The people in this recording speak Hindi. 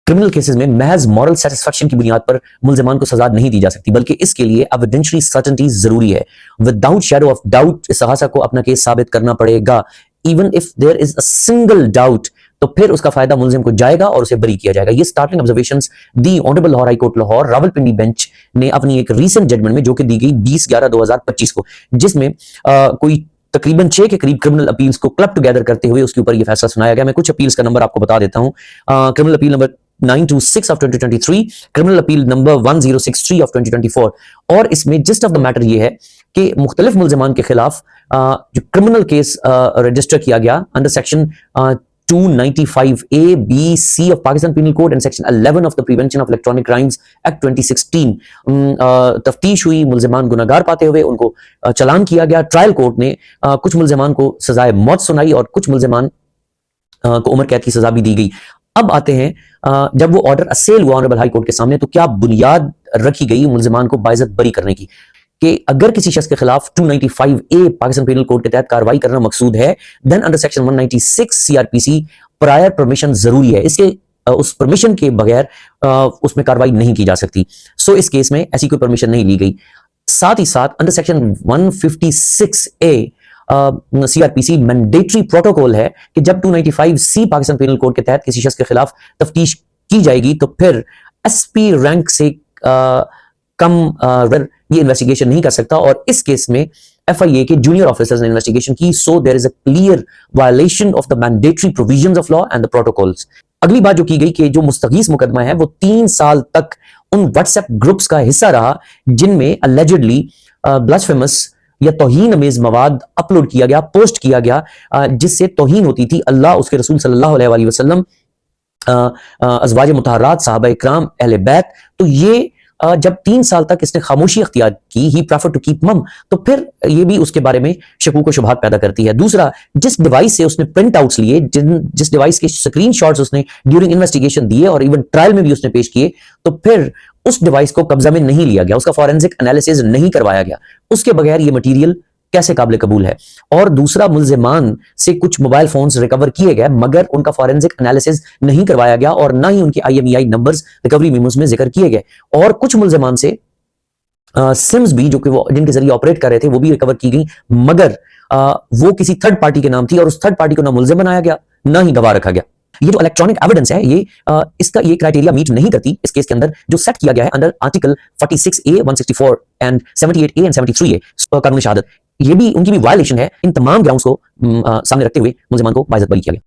क्रिमिनल केसेस में महज मॉरल सेटिस्फैक्शन की बुनियाद पर मुल्जिमान को सजा नहीं दी जा सकती, बल्कि इसके लिए एविडेंशियरी सर्टेनिटी जरूरी है। विदाउट शैडो ऑफ डाउट इस शख्स को अपना केस साबित करना पड़ेगा। Even if there is a single doubt, तो फिर उसका फायदा मुल्जिम को जाएगा और उसे बरी किया जाएगा। ये startling observations the honourable Lahore high court Lahore Rawalpindi bench ने अपनी एक रीसेंट जजमेंट में, जो कि दी गई 20/11/2025 को, जिसमें कोई तकरीबन 6 के करीब क्रिमिनल अपील्स को क्लब टुगेदर करते हुए उसके ऊपर यह फैसला सुनाया गया। मैं कुछ अपील्स का नंबर आपको बता देता हूं। Criminal appeal number 926 of 2023, criminal appeal number 1063 of 2024। और इसमें जिस्ट ऑफ द मैटर ये है कि मुख्तलिफ मुल्जिमान के खिलाफ जो क्रिमिनल केस रजिस्टर किया गया under section 295A, B, C of Pakistan Penal Code and Section 11 of the Prevention of Electronic Crimes Act 2016, तफ्तीश हुई, मुल्जिमान गुनहगार पाते हुए उनको चालान किया गया। ट्रायल कोर्ट ने कुछ मुल्जिमान को सजाए मौत सुनाई और कुछ मुल्जिमान को उम्र कैद की सजा भी दी गई। अब आते हैं जब वो ऑर्डर असेल हुआ ऑनरेबल हाई कोर्ट के सामने, तो क्या बुनियाद रखी गई मुल्जिमान को बाइज्जत बरी करने की, कि अगर किसी शख्स के खिलाफ 295A पाकिस्तान पेनल कोड के तहत कार्रवाई करना मकसूद है, then under section 196 CRPC prior permission जरूरी है। इसके उस परमिशन के बगैर उसमें कार्रवाई नहीं की जा सकती। सो इस केस में ऐसी कोई परमिशन नहीं ली गई। साथ ही साथ under section 156A CRPC mandatory protocol है कि जब 295C पाकिस्तान पेनल कोड के तहत किसी शख्स के खिलाफ तफ्तीश की जाएगी, तो फिर SP रैंक से कम ये इन्वेस्टिगेशन नहीं कर सकता। और इस केस में FIA के जूनियर ऑफिसर्स ने इन्वेस्टिगेशन की। So there is a clear violation of the mandatory provisions of law and the protocols. अगली बात जो की गई कि जो मुस्तगीस मुकदमा है वो 3 साल तक उन व्हाट्सएप ग्रुप्स का हिस्सा रहा जिनमें अलेजिडली ब्लास्फेमस या तौहीन अमेज मवाद अपलोड किया गया, पोस्ट किया गया, जिससे तौहीन होती थी अल्लाह, उसके रसूल सल्लल्लाहु अलैहि वसल्लम, अज़वाज मुतहरात, सहाबा इकराम, अहले बैत। तो ये जब 3 साल तक इसने खामोशी अख्तियार की, ही प्रेफर टू कीप मम, तो फिर ये भी उसके बारे में शकूक व शुबहात पैदा करती है। दूसरा, जिस डिवाइस से उसने प्रिंट आउट्स लिए, जिस डिवाइस के स्क्रीनशॉट्स उसने ड्यूरिंग इन्वेस्टिगेशन दिए और इवन ट्रायल में भी उसने पेश किए, तो फिर उस डिवाइस को कब्जा में नहीं लिया गया, उसका फॉरेंसिक एनालिसिस नहीं करवाया गया। उसके बगैर ये मटीरियल कैसे काबिल कबूल है। और दूसरा, मुल्जिमान से कुछ मोबाइल फोन्स रिकवर किए गए मगर उनका फॉरेंसिक एनालिसिस नहीं करवाया गया और ना ही उनके IMEI नंबर्स रिकवरी मेमोस में जिक्र किए गए। और कुछ मुल्जिमान से सिम्स भी, जो कि वो जिनके जरिए ऑपरेट कर रहे थे, वो भी रिकवर की गई, मगर वो किसी थर्ड पार्टी के नाम थी और उस थर्ड पार्टी को ना मुल्जिम बनाया गया ना ही गवाह रखा गया। ये जो इलेक्ट्रॉनिक एविडेंस है, ये इसका ये क्राइटेरिया मीट नहीं करती इस केस के अंदर जो सेट किया गया है under article 46A, 164 and 78A and 73A कानून शहादत। ये भी उनकी भी वायलेशन है। इन तमाम ग्राउंड्स को सामने रखते हुए मुल्जिमान को बाइज्जत बरी किया गया।